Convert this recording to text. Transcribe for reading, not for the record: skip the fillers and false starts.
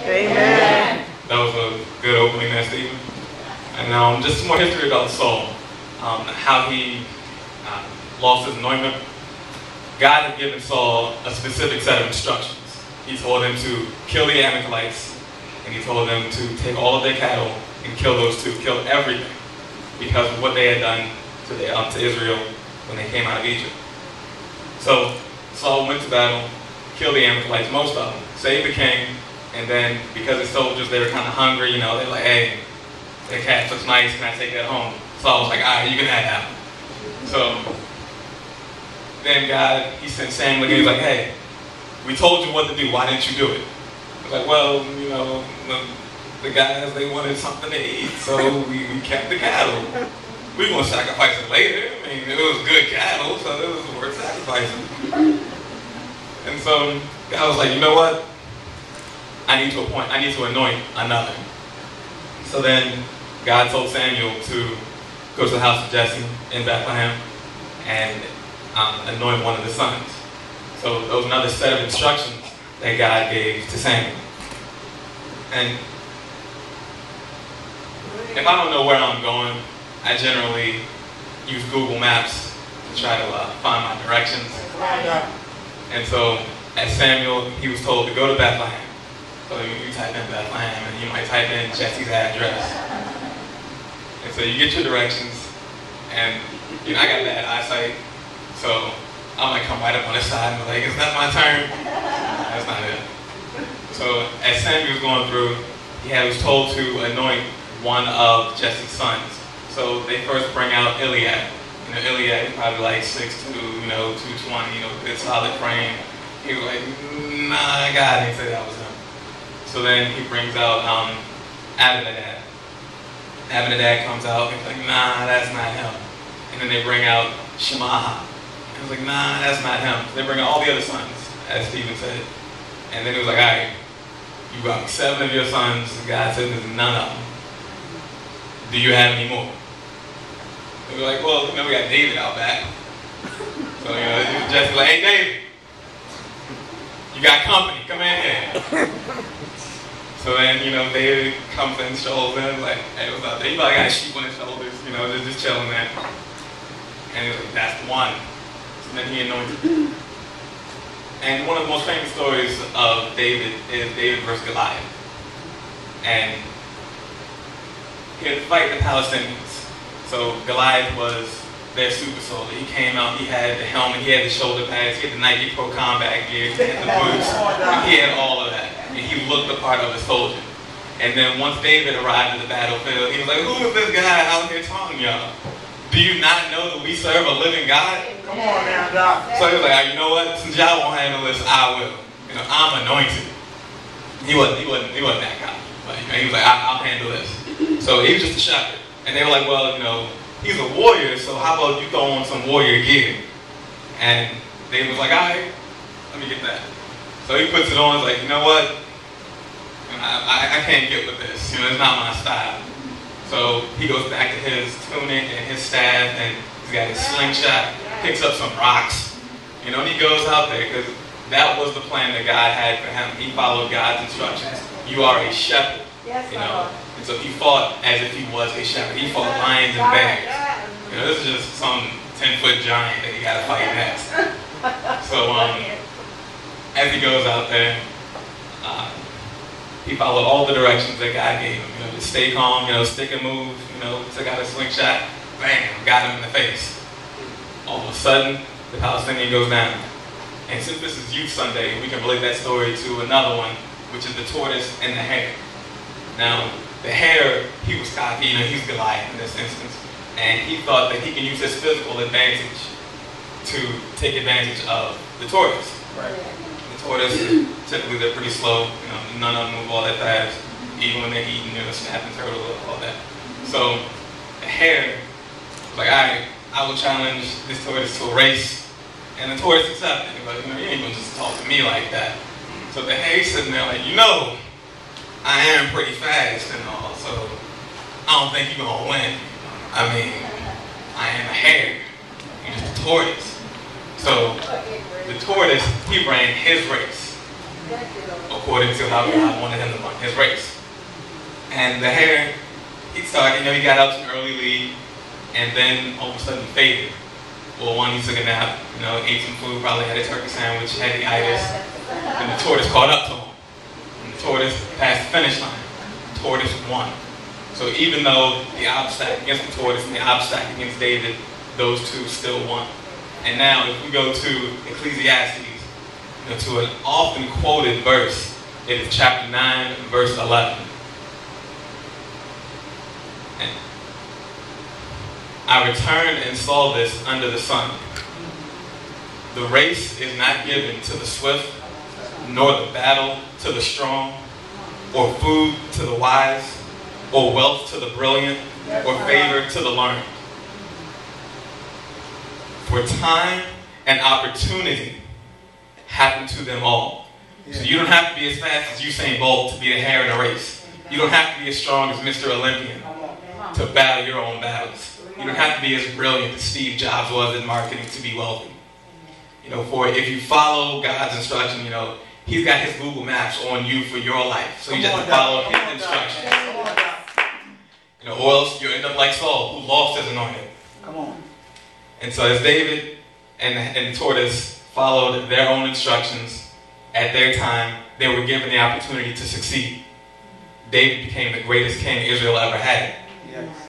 Amen. That was a good opening there, Stephen. And just some more history about Saul, how he lost his anointment. God had given Saul a specific set of instructions. He told him to kill the Amalekites, and he told them to take all of their cattle and kill those two, kill everything, because of what they had done to Israel when they came out of Egypt. So Saul went to battle, killed the Amalekites, most of them, saved the king, and then because his soldiers, they were kind of hungry, they're like, hey, that cat looks nice, can I take that home? Saul was like, all right, you can have that one. So then God, he sent Samuel again, he's like, hey, we told you what to do, why didn't you do it? I was like, well, the guys, they wanted something to eat, so we kept the cattle. We were going to sacrifice it later. I mean, it was good cattle, so it was worth sacrificing. And so God was like, you know what? I need to anoint another. So then God told Samuel to go to the house of Jesse in Bethlehem and anoint one of the sons. So there was another set of instructions that God gave to Samuel. And if I don't know where I'm going, I generally use Google Maps to try to find my directions. And so as Samuel, he was told to go to Bethlehem. So you type in Bethlehem and you might type in Jesse's address. And so you get your directions, and I got bad eyesight, so I might come right up on the side and be like, is that my turn? That's not it. So as Samuel was going through, he was told to anoint one of Jesse's sons. So they first bring out Eliab. Eliab is probably like 6'2", 220, good solid frame. He was like, nah, God didn't say that was him. So then he brings out Abinadab. Abinadab comes out, and he's like, nah, that's not him. And then they bring out Shemaha. He was like, nah, that's not him. They bring out all the other sons, as Stephen said. And then he was like, all right, you got 7 of your sons. God said there's none of them. Do you have any more? They were like, well, we got David out back. So, Jesse's like, hey, David, you got company, come in here. So then, David comes and strolls in, like, hey, what's up? He probably got sheep on his shoulders, just chilling there. And he was like, that's the one. So then he anointed. And one of the most famous stories of David is David versus Goliath. And he had to fight the Palestinians. So Goliath was their super soldier. He came out, he had the helmet, he had the shoulder pads, he had the Nike Pro Combat gear, he had the boots, he had all of that. And he looked the part of a soldier. And then once David arrived at the battlefield, he was like, who is this guy out here taunting y'all? Do you not know that we serve a living God? Come on now, Doc. So he was like, you know what? Since y'all won't handle this, I will. I'm anointed. He wasn't that guy. But he was like, I'll handle this. So he was just a shepherd. And they were like, well, he's a warrior, so how about you throw on some warrior gear? And David was like, all right, let me get that. So he puts it on, he's like, you know what? I can't get with this. It's not my style. So he goes back to his tunic and his staff, and he's got his slingshot, picks up some rocks. And he goes out there, because that was the plan that God had for him. He followed God's instructions. You are a shepherd. Yes, And so he fought as if he was a shepherd. He fought lions and bears. This is just some 10-foot giant that he got to fight next. So as he goes out there, he followed all the directions that God gave him. Just stay calm, stick and move, took out a slingshot, bam, got him in the face. All of a sudden, the Palestinian goes down. And since this is Youth Sunday, we can relate that story to another one, which is the tortoise and the hare. Now, the hare, he was cocky, he's Goliath in this instance, and he thought that he can use his physical advantage to take advantage of the tortoise. Right. The tortoise, typically they're pretty slow, none of them move all that fast, even when they're eating, snapping turtle, all that. So the hare was like, all right, I will challenge this tortoise to a race, and the tortoise accepted. He was like, you ain't gonna just talk to me like that. So the hare's sitting there like, I am pretty fast and all, so I don't think you're going to win. I mean, I am a hare. You're just a tortoise. So the tortoise, he ran his race. according to how God wanted him to run his race. And the hare, he started, he got out to an early lead, and then all of a sudden faded. Well, one, he took a nap, ate some food, probably had a turkey sandwich, had the itis, and the tortoise caught up to him. And the tortoise passed the finish line. The tortoise won. So even though the odds stacked against the tortoise and the odds stacked against David, those two still won. And now, if we go to Ecclesiastes, to an often quoted verse, it is chapter 9, verse 11. And I returned and saw this under the sun. The race is not given to the swift, nor the battle to the strong, or food to the wise, or wealth to the brilliant, or favor to the learned. For time and opportunity happen to them all. So you don't have to be as fast as Usain Bolt to be a hare in a race. You don't have to be as strong as Mr. Olympian to battle your own battles. You don't have to be as brilliant as Steve Jobs was in marketing to be wealthy. For if you follow God's instruction, He's got His Google Maps on you for your life. So you just have to follow His instructions. Or else you'll end up like Saul, who lost his anointing. Come on. And so as David and the tortoise followed their own instructions at their time, they were given the opportunity to succeed. David became the greatest king Israel ever had. Yes.